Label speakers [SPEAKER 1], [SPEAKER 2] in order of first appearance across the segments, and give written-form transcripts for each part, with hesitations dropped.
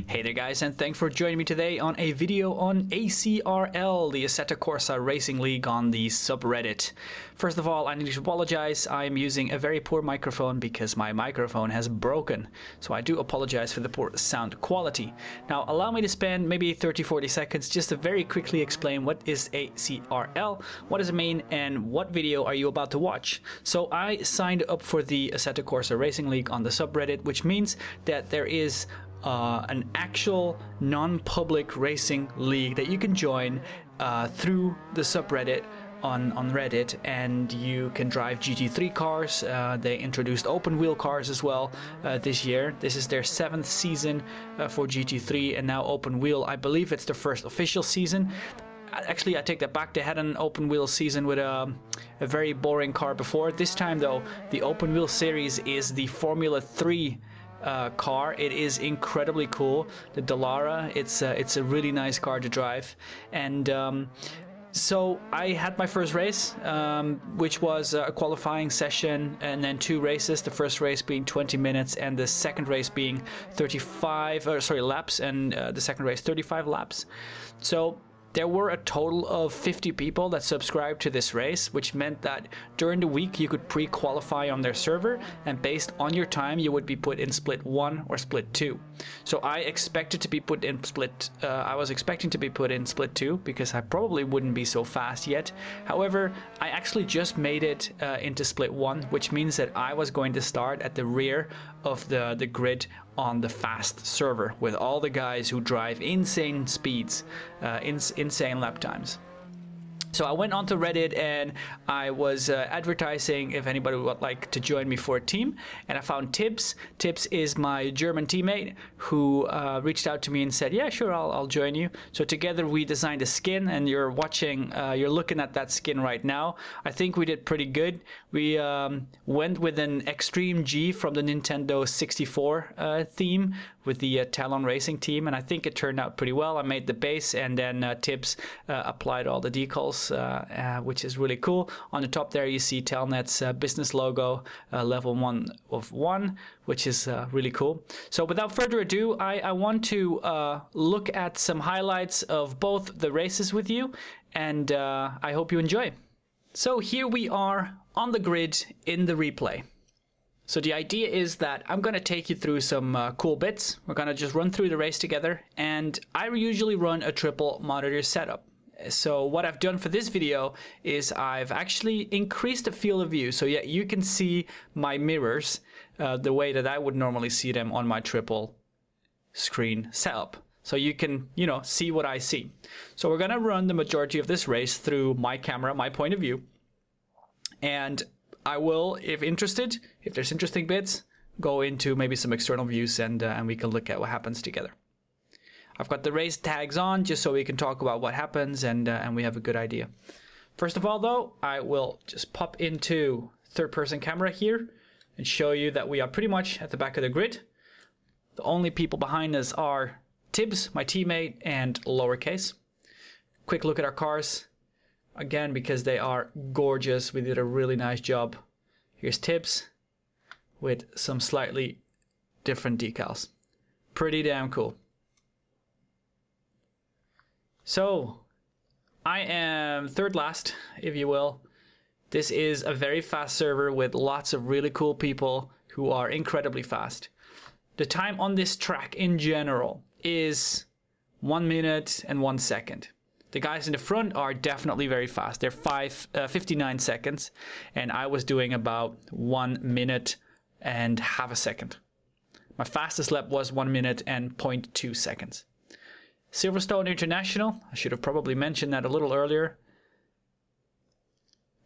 [SPEAKER 1] Hey there guys, and thanks for joining me today on a video on ACRL, the Assetto Corsa Racing League on the subreddit. First of all, I need to apologize. I'm using a very poor microphone because my microphone has broken. So I do apologize for the poor sound quality. Now allow me to spend maybe 30-40 seconds just to very quickly explain what is ACRL, what does it mean, and what video are you about to watch. So I signed up for the Assetto Corsa Racing League on the subreddit, which means that there is an actual non-public racing league that you can join through the subreddit on Reddit, and you can drive GT3 cars. They introduced open wheel cars as well this year. This is their 7th season for GT3, and now open wheel, I believe it's the first official season. Actually, I take that back. They had an open wheel season with a very boring car before. This time though, the open wheel series is the Formula 3 car. It is incredibly cool. The Dallara, it's a really nice car to drive. And so I had my first race, which was a qualifying session, and then 2 races. The first race being 20 minutes, and the second race being 35 laps, and the second race 35 laps. So there were a total of 50 people that subscribed to this race, which meant that during the week you could pre-qualify on their server, and based on your time you would be put in split 1 or split 2. So I expected to be put in split, I was expecting to be put in split 2 because I probably wouldn't be so fast yet. However, I actually just made it into split 1, which means that I was going to start at the rear of the grid on the fast server with all the guys who drive insane speeds, insane lap times. So I went onto Reddit and I was advertising if anybody would like to join me for a team, and I found Tibbs. Tibbs is my German teammate who reached out to me and said, yeah, sure, I'll join you. So together we designed a skin, and you're looking at that skin right now. I think we did pretty good. We went with an Extreme G from the Nintendo 64 theme with the Talon Racing team, and I think it turned out pretty well. I made the base, and then Tibbs applied all the decals, which is really cool. On the top there you see Telnet's business logo, level 1 of 1, which is really cool. So without further ado, I want to look at some highlights of both the races with you, and I hope you enjoy. So here we are on the grid in the replay. So the idea is that I'm going to take you through some cool bits. We're going to just run through the race together, and I usually run a triple monitor setup. So what I've done for this video is I've actually increased the field of view. So yeah, you can see my mirrors the way that I would normally see them on my triple screen setup. So you can, see what I see. So we're going to run the majority of this race through my camera, my point of view. And I will, if there's interesting bits, go into maybe some external views, and we can look at what happens together. I've got the race tags on just so we can talk about what happens, and we have a good idea. First of all though, I will just pop into third-person camera here and show you that we are pretty much at the back of the grid. The only people behind us are Tibbs, my teammate, and Lowercase. Quick look at our cars. Again, because they are gorgeous, we did a really nice job. Here's Tibbs with some slightly different decals. Pretty damn cool. So I am third last, if you will. This is a very fast server with lots of really cool people who are incredibly fast. The time on this track in general is 1 minute and 1 second. The guys in the front are definitely very fast. They're 59 seconds, and I was doing about 1 minute and half a second. My fastest lap was 1 minute and 0.2 seconds. Silverstone International, I should have probably mentioned that a little earlier.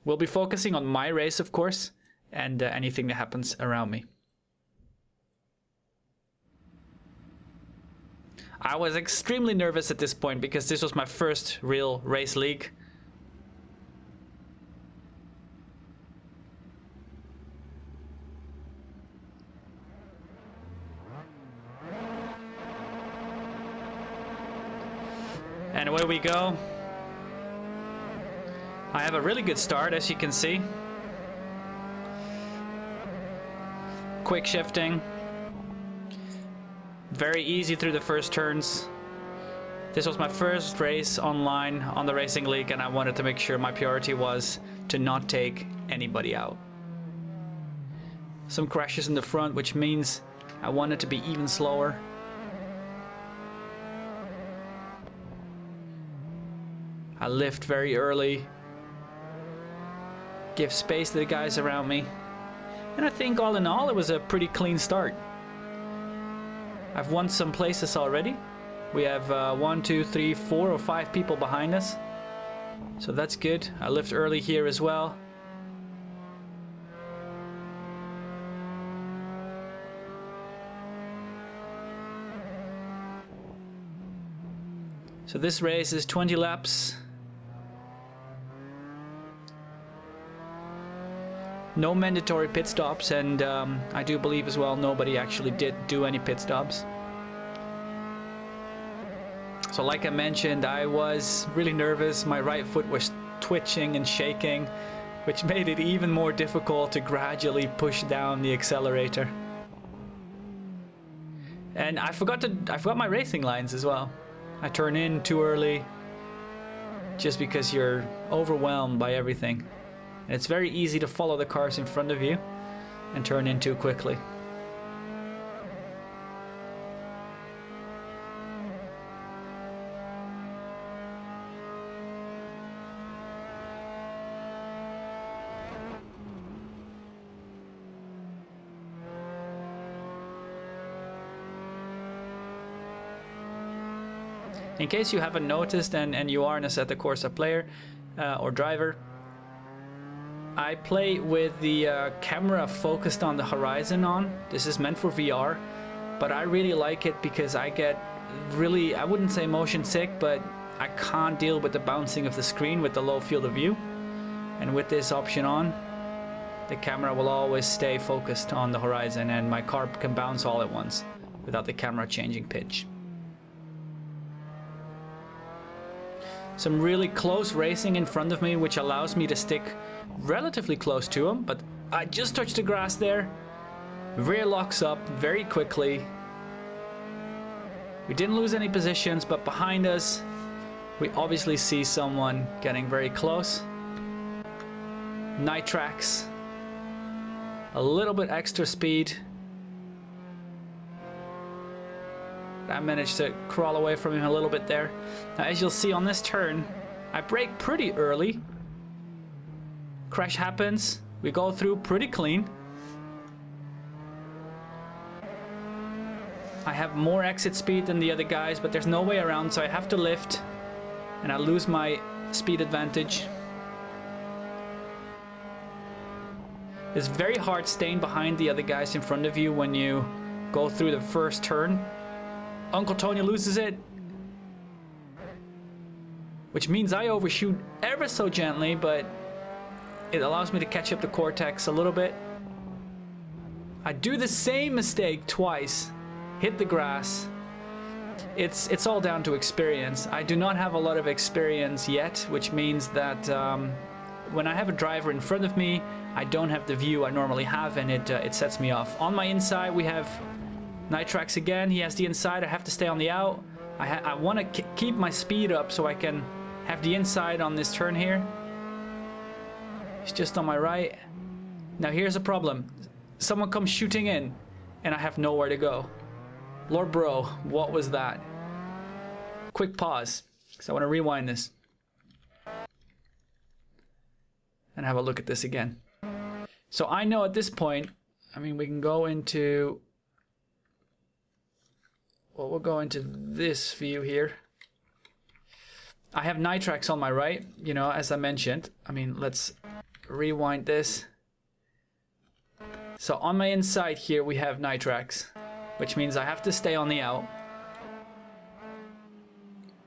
[SPEAKER 1] We'll be focusing on my race, of course, and anything that happens around me. I was extremely nervous at this point because this was my first real race league. And away we go. I have a really good start, as you can see. Quick shifting. Very easy through the first turns. This was my first race online on the Racing League, and I wanted to make sure my priority was to not take anybody out. Some crashes in the front, which means I wanted to be even slower. I lift very early. Give space to the guys around me. And I think all in all it was a pretty clean start. I've won some places already. We have 1, 2, 3, 4 or 5 people behind us. So that's good. I lift early here as well. So this race is 20 laps. No mandatory pit stops, and I do believe as well nobody actually did do any pit stops. So like I mentioned, I was really nervous. My right foot was twitching and shaking, which made it even more difficult to gradually push down the accelerator. And I forgot my racing lines as well. I turn in too early just because you're overwhelmed by everything. And it's very easy to follow the cars in front of you and turn in too quickly. In case you haven't noticed and you are an Assetto Corsa player or driver, I play with the camera focused on the horizon on. This is meant for VR, but I really like it because I get really, I wouldn't say motion sick, but I can't deal with the bouncing of the screen with the low field of view. And with this option on, the camera will always stay focused on the horizon and my car can bounce all at once without the camera changing pitch. Some really close racing in front of me, which allows me to stick relatively close to him, but I just touched the grass there. Rear locks up very quickly. We didn't lose any positions, but behind us we obviously see someone getting very close. Nitrax, a little bit extra speed. I managed to crawl away from him a little bit there. Now, as you'll see on this turn, I brake pretty early. Crash happens. We go through pretty clean. I have more exit speed than the other guys, but there's no way around, so I have to lift. And I lose my speed advantage. It's very hard staying behind the other guys in front of you when you go through the first turn. Uncle Tony loses it, which means I overshoot ever so gently, but it allows me to catch up the Cortex a little bit. I do the same mistake twice, hit the grass. It's all down to experience. I do not have a lot of experience yet, which means that when I have a driver in front of me, I don't have the view I normally have, and it sets me off. On my inside we have Nitrax again. He has the inside. I have to stay on the out. I want to keep my speed up so I can have the inside on this turn here. He's just on my right. Now here's a problem. Someone comes shooting in and I have nowhere to go. Lord bro, what was that? Quick pause, because I want to rewind this and have a look at this again. So I know at this point, I mean, we can go into, well, we'll go into this view here. I have Nitrax on my right, you know, as I mentioned. I mean, let's rewind this. So on my inside here we have Nitrax, which means I have to stay on the out.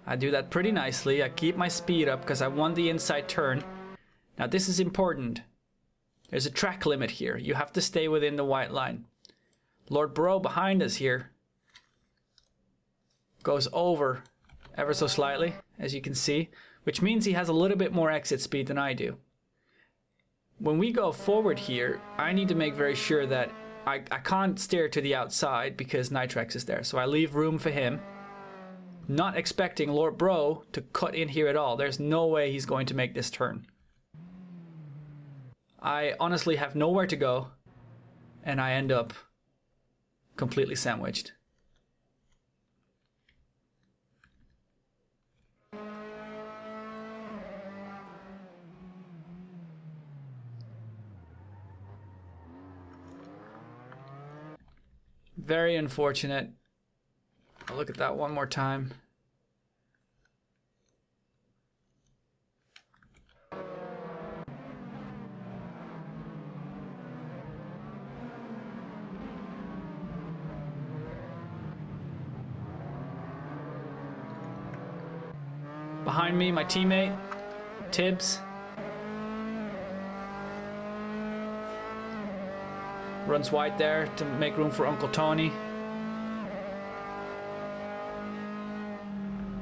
[SPEAKER 1] I do that pretty nicely. I keep my speed up because I want the inside turn. Now this is important. There's a track limit here. You have to stay within the white line. Lord Bro behind us here goes over ever so slightly, as you can see, which means he has a little bit more exit speed than I do. When we go forward here, I need to make very sure that I can't steer to the outside because Nitrex is there. So I leave room for him, not expecting Lord Bro to cut in here at all. There's no way he's going to make this turn. I honestly have nowhere to go, and I end up completely sandwiched. Very unfortunate. I'll look at that one more time. Behind me, my teammate, Tibbs. Runs wide there to make room for Uncle Tony.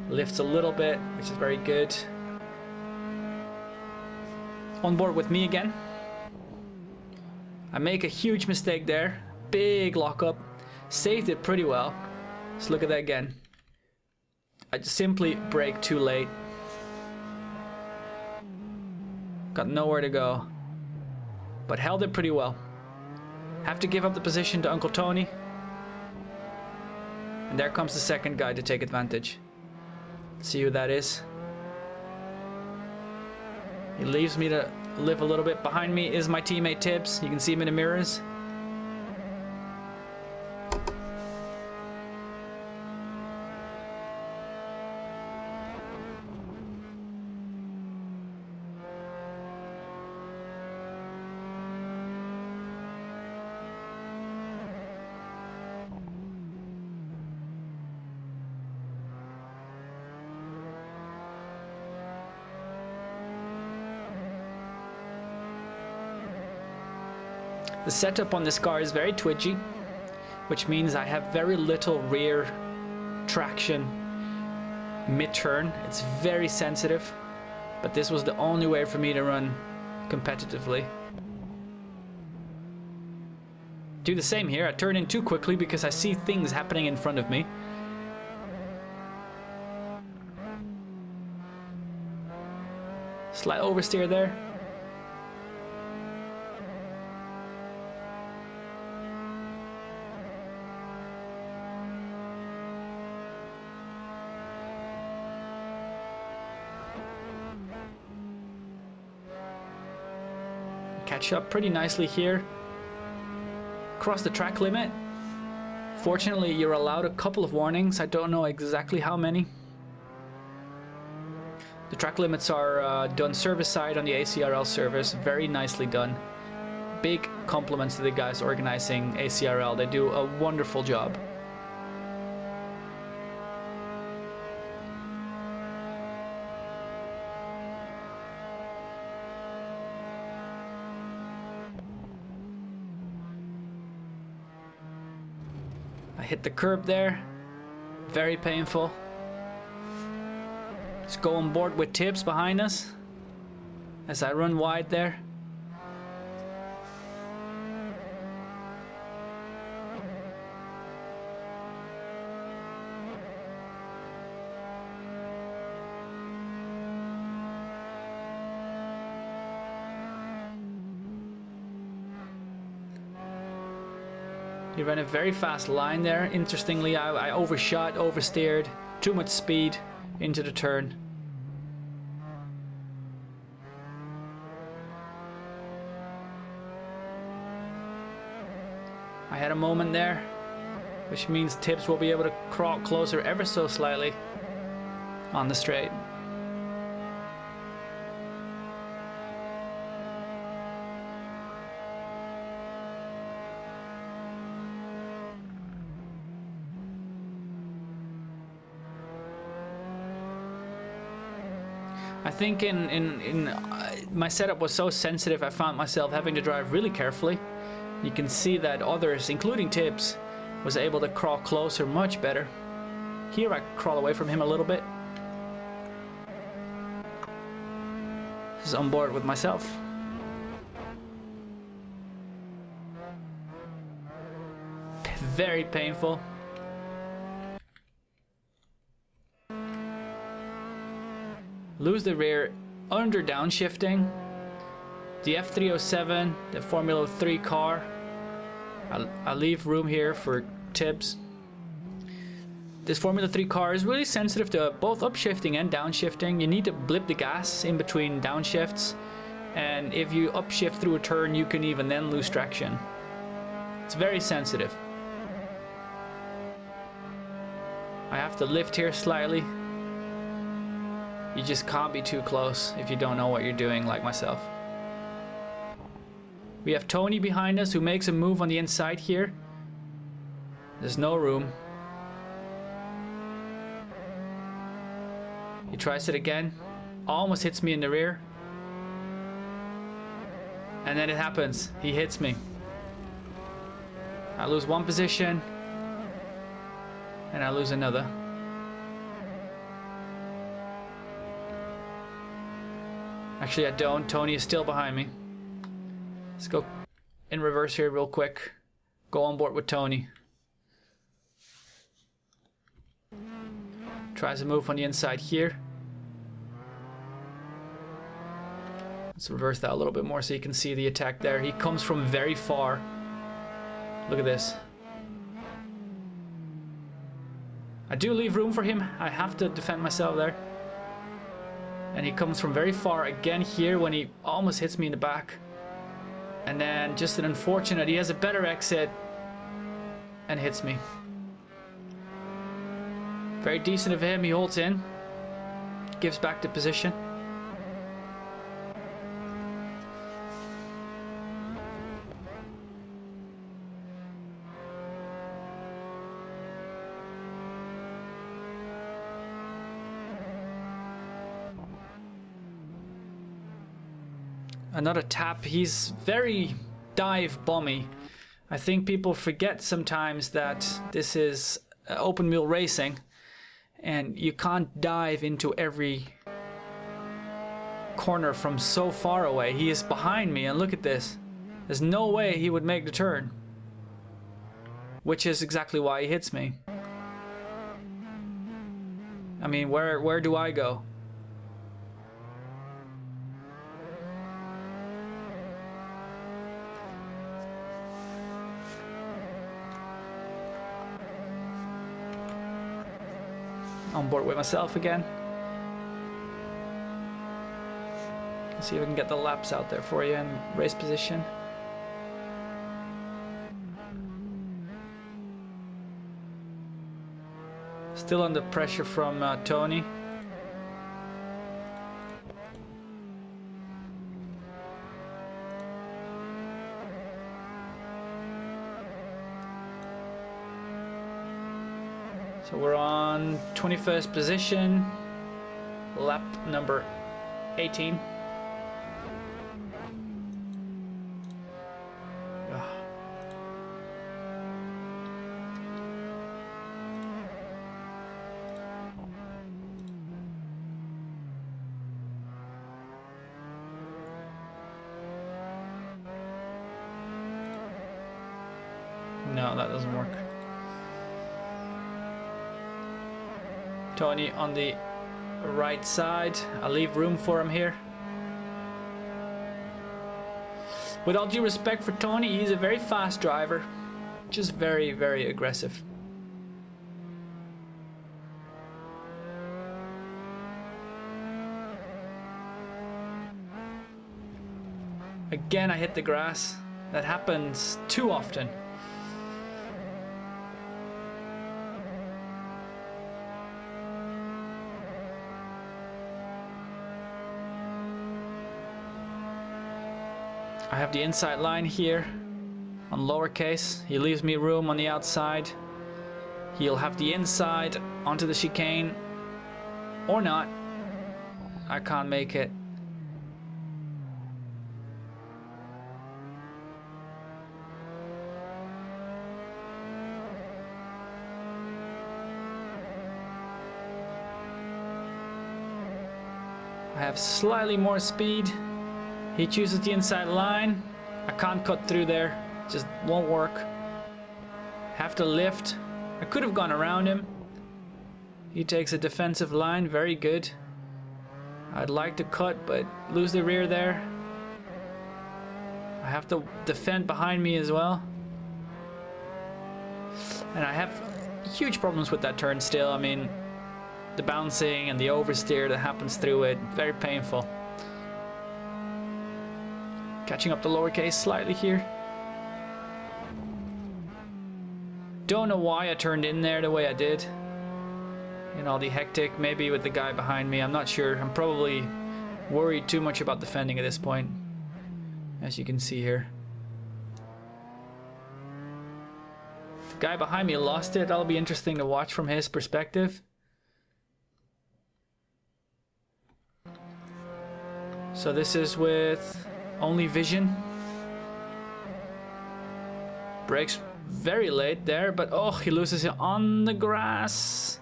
[SPEAKER 1] Lifts a little bit, which is very good. On board with me again. I make a huge mistake there. Big lockup. Saved it pretty well. Let's look at that again. I just simply brake too late. Got nowhere to go. But held it pretty well. Have to give up the position to Uncle Tony. And there comes the second guy to take advantage. See who that is. He leaves me to live a little bit. Behind me is my teammate Tibbs. You can see him in the mirrors. The setup on this car is very twitchy, which means I have very little rear traction mid-turn. It's very sensitive, but this was the only way for me to run competitively. Do the same here. I turn in too quickly because I see things happening in front of me. Slight oversteer there. Catch up pretty nicely here. Cross the track limit. Fortunately, you're allowed a couple of warnings. I don't know exactly how many. The track limits are done service side on the ACRL service. Very nicely done. Big compliments to the guys organizing ACRL. They do a wonderful job. Hit the curb there. Very painful. Let's go on board with Tibbs behind us as I run wide there. He ran a very fast line there. Interestingly, I overshot, oversteered, too much speed into the turn. I had a moment there, which means Tibbs will be able to crawl closer ever so slightly on the straight. I think in my setup was so sensitive, I found myself having to drive really carefully. You can see that others, including Tibbs, was able to crawl closer much better. Here I crawl away from him a little bit. This is on board with myself. very painful. Lose the rear under downshifting. The F307, the Formula 3 car. I'll leave room here for tips. This Formula 3 car is really sensitive to both upshifting and downshifting. You need to blip the gas in between downshifts, and if you upshift through a turn, you can even then lose traction. It's very sensitive. I have to lift here slightly. You just can't be too close if you don't know what you're doing, like myself. We have Tony behind us who makes a move on the inside here. There's no room. He tries it again. Almost hits me in the rear. And then it happens. He hits me. I lose one position. And I lose another. Actually, I don't. Tony is still behind me. Let's go in reverse here real quick. Go on board with Tony. Tries to move on the inside here. Let's reverse that a little bit more so you can see the attack there. He comes from very far. Look at this. I do leave room for him. I have to defend myself there. And he comes from very far again here when he almost hits me in the back. And then just an unfortunate, he has a better exit and hits me. Very decent of him. He holds in, gives back the position. Another tap. He's very dive bomby. I think people forget sometimes that this is open wheel racing and you can't dive into every corner from so far away. He is behind me and look at this. There's no way he would make the turn, which is exactly why he hits me. I mean, where do I go? On board with myself again. Let's see if I can get the laps out there for you in race position. Still under pressure from Tony. So we're on 21st position, lap number 18. No, that doesn't work. Tony on the right side. I'll leave room for him here. With all due respect for Tony, he's a very fast driver. Just very, very aggressive. Again, I hit the grass. That happens too often. I have the inside line here on lowercase. He leaves me room on the outside. He'll have the inside onto the chicane or not. I can't make it. I have slightly more speed. He chooses the inside line. I can't cut through there. Just won't work. Have to lift. I could have gone around him. He takes a defensive line, very good. I'd like to cut, but lose the rear there. I have to defend behind me as well. And I have huge problems with that turn still. I mean, the bouncing and the oversteer that happens through it, very painful. Catching up the lowercase slightly here. Don't know why I turned in there the way I did. In all the hectic, maybe with the guy behind me, I'm not sure. I'm probably worried too much about defending at this point, as you can see here. The guy behind me lost it. That'll be interesting to watch from his perspective. So this is with only vision. Brakes very late there, but oh, he loses it on the grass.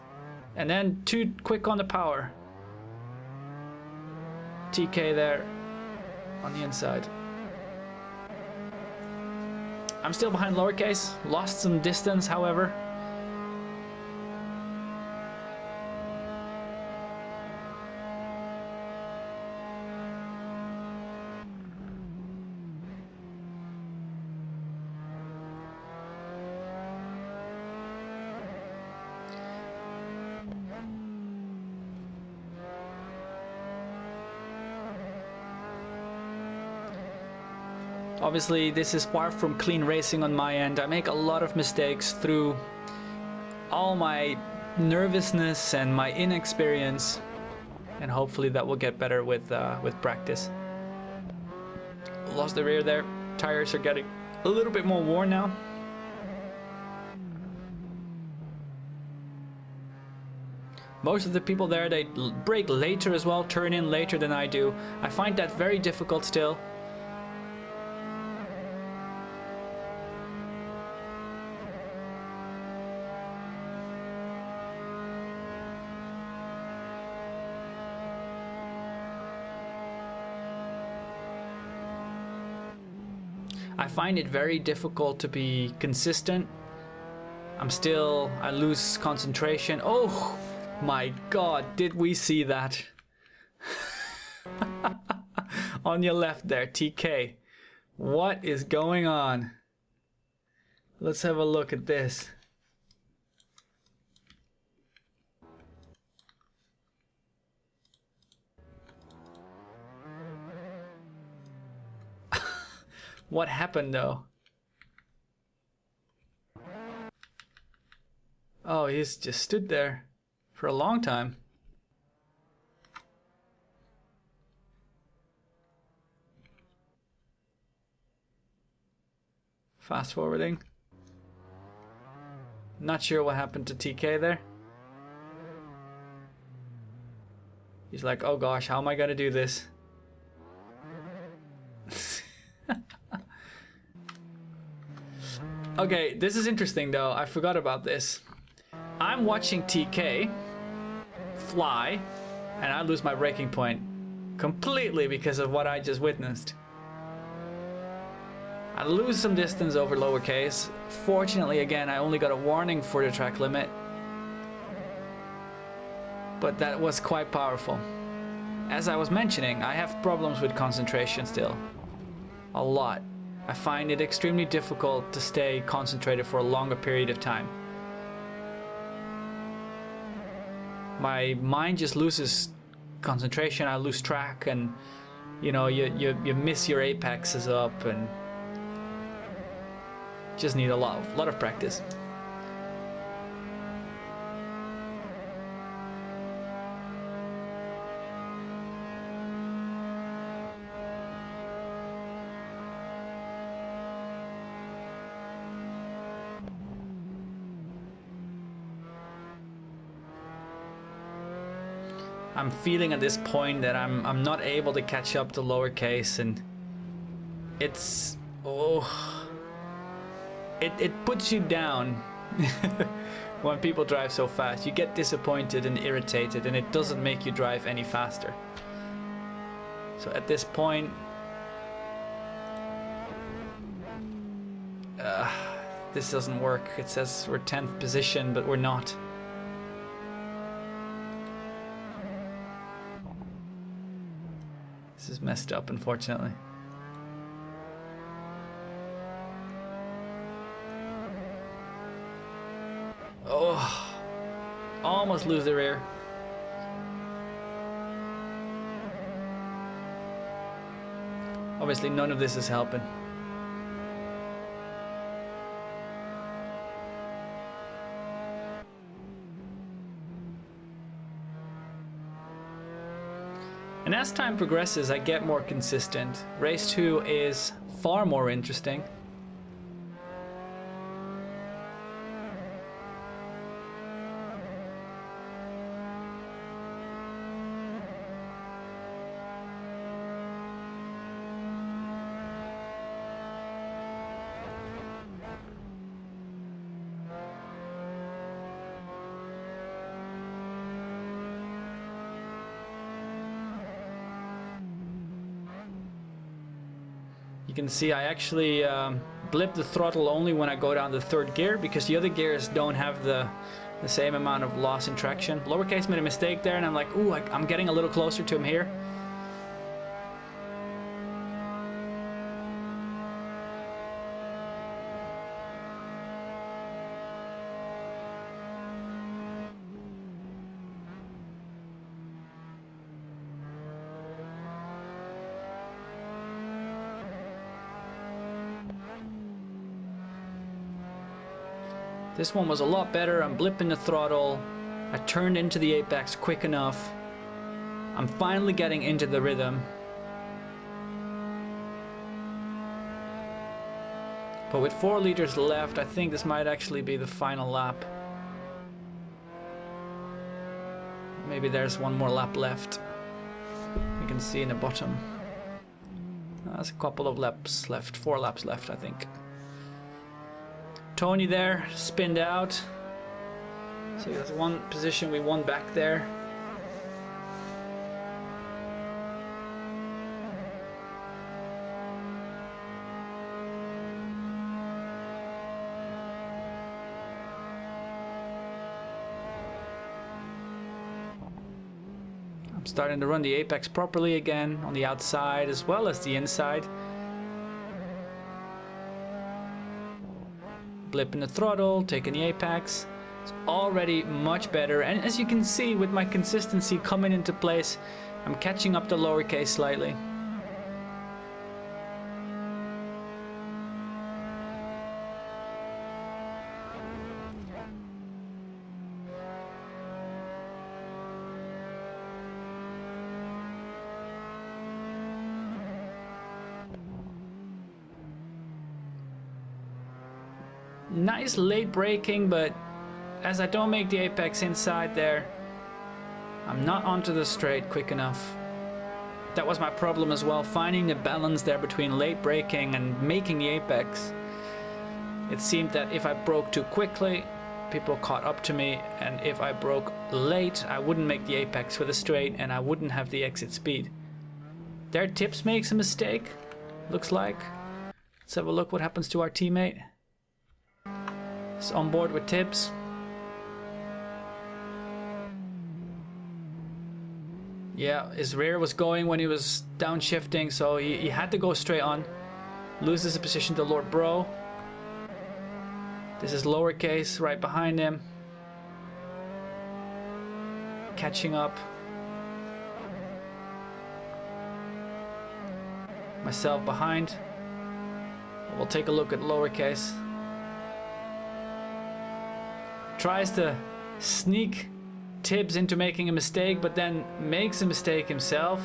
[SPEAKER 1] And then too quick on the power. TK there on the inside. I'm still behind lowercase. Lost some distance, however. Obviously, this is far from clean racing on my end. I make a lot of mistakes through all my nervousness and my inexperience, and hopefully that will get better with practice. Lost the rear there. Tires are getting a little bit more worn now. Most of the people there, they brake later as well, turn in later than I do. I find that very difficult still. I find it very difficult to be consistent. I lose concentration. Oh my god, did we see that? On your left there, TK. What is going on? Let's have a look at this. What happened though? Oh, he's just stood there for a long time. Fast forwarding. Not sure what happened to TK there. He's like, oh gosh, how am I gonna do this? Okay, this is interesting though. I forgot about this. I'm watching TK fly, and I lose my braking point completely because of what I just witnessed. I lose some distance over lowercase. Fortunately, again, I only got a warning for the track limit, but that was quite powerful. As I was mentioning, I have problems with concentration still. A lot. I find it extremely difficult to stay concentrated for a longer period of time. My mind just loses concentration, I lose track, and you know, you miss your apexes up, and just need a lot of practice. I'm feeling at this point that I'm not able to catch up to lowercase, and it's it puts you down when people drive so fast. You get disappointed and irritated, and it doesn't make you drive any faster. So at this point, this doesn't work. It says we're 10th position, but we're not. This is messed up, unfortunately. Oh, almost lose the rear. Obviously, none of this is helping. And as time progresses, I get more consistent. Race 2 is far more interesting. You can see I actually blip the throttle only when I go down the 3rd gear, because the other gears don't have the same amount of loss in traction. Lowercase made a mistake there, and I'm like, ooh, I'm getting a little closer to him here. This one was a lot better. I'm blipping the throttle. I turned into the apex quick enough. I'm finally getting into the rhythm. But with 4 liters left, I think this might actually be the final lap. Maybe there's one more lap left. You can see in the bottom. There's a couple of laps left. 4 laps left, I think. Tony there, spinned out. So that's one position we won back there. I'm starting to run the apex properly again on the outside as well as the inside. Blipping the throttle, taking the apex. It's already much better, and as you can see with my consistency coming into place, I'm catching up the lowercase slightly. Nice late braking, but as I don't make the apex inside there, I'm not onto the straight quick enough. That was my problem as well, finding the balance there between late braking and making the apex. It seemed that if I broke too quickly, people caught up to me, and if I broke late, I wouldn't make the apex for the straight and I wouldn't have the exit speed. There, Tips makes a mistake, looks like. Let's have a look what happens to our teammate. He's on board with Tips. Yeah, his rear was going when he was downshifting, so he had to go straight on. Loses a position to Lord Bro. This is lowercase right behind him. Catching up. Myself behind. We'll take a look at lowercase. Tries to sneak Tibbs into making a mistake, but then makes a mistake himself.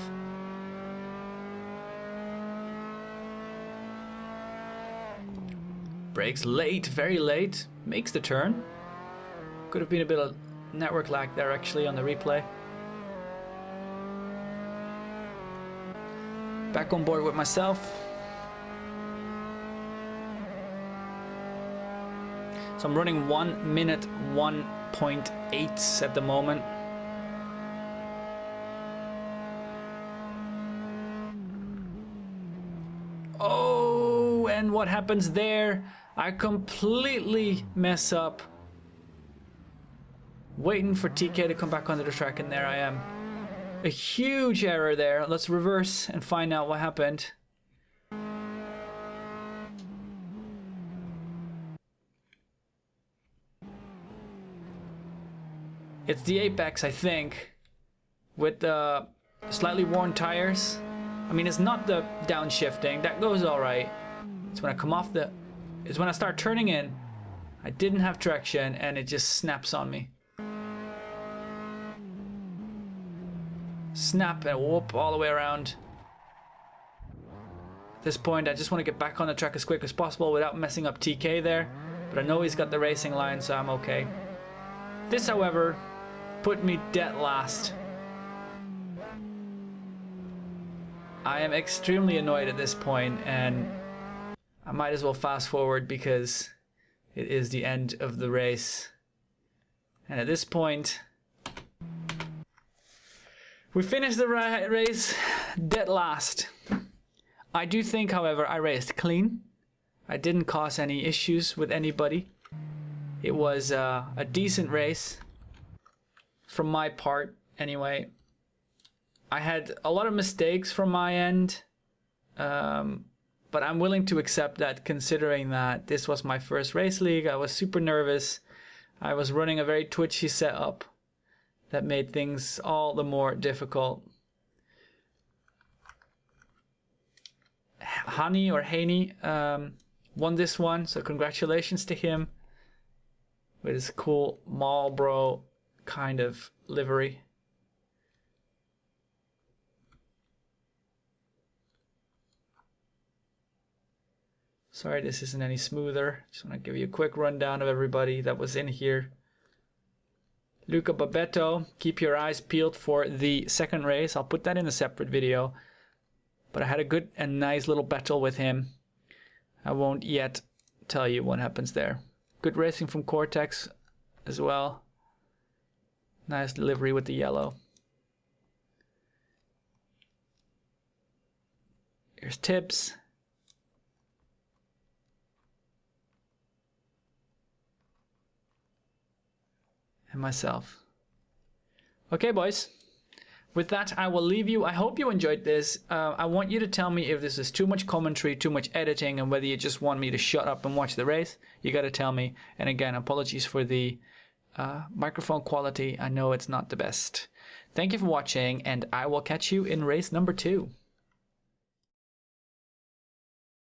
[SPEAKER 1] Brakes late, very late. Makes the turn. Could have been a bit of network lag there actually on the replay. Back on board with myself. So I'm running 1 minute 1.8 at the moment. Oh, and what happens there? I completely mess up. Waiting for TK to come back onto the track, and there I am. A huge error there. Let's reverse and find out what happened. It's the apex, I think, with the slightly worn tires. I mean, it's not the downshifting. That goes all right. It's when I come off the... It's when I start turning in. I didn't have traction, and it just snaps on me. Snap and whoop all the way around. At this point, I just want to get back on the track as quick as possible without messing up TK there. But I know he's got the racing line, so I'm okay. This, however, put me dead last. I am extremely annoyed at this point, and I might as well fast forward because it is the end of the race. And at this point, we finished the race dead last. I do think, however, I raced clean. I didn't cause any issues with anybody. It was a decent race, from my part anyway. I had a lot of mistakes from my end, but I'm willing to accept that, considering that this was my first race league. I was super nervous. I was running a very twitchy setup that made things all the more difficult. Hani or Haney won this one, so congratulations to him with his cool Marlboro kind of livery. Sorry this isn't any smoother. Just want to give you a quick rundown of everybody that was in here. Luca Babetto, keep your eyes peeled for the second race. I'll put that in a separate video. But I had a good and nice little battle with him. I won't yet tell you what happens there. Good racing from Cortex as well. Nice delivery with the yellow. Here's Tibbs. And myself. Okay, boys. With that, I will leave you. I hope you enjoyed this. I want you to tell me if this is too much commentary, too much editing, and whether you just want me to shut up and watch the race. You got to tell me. And again, apologies for the microphone quality. I know it's not the best. Thank you for watching, and I will catch you in race number 2.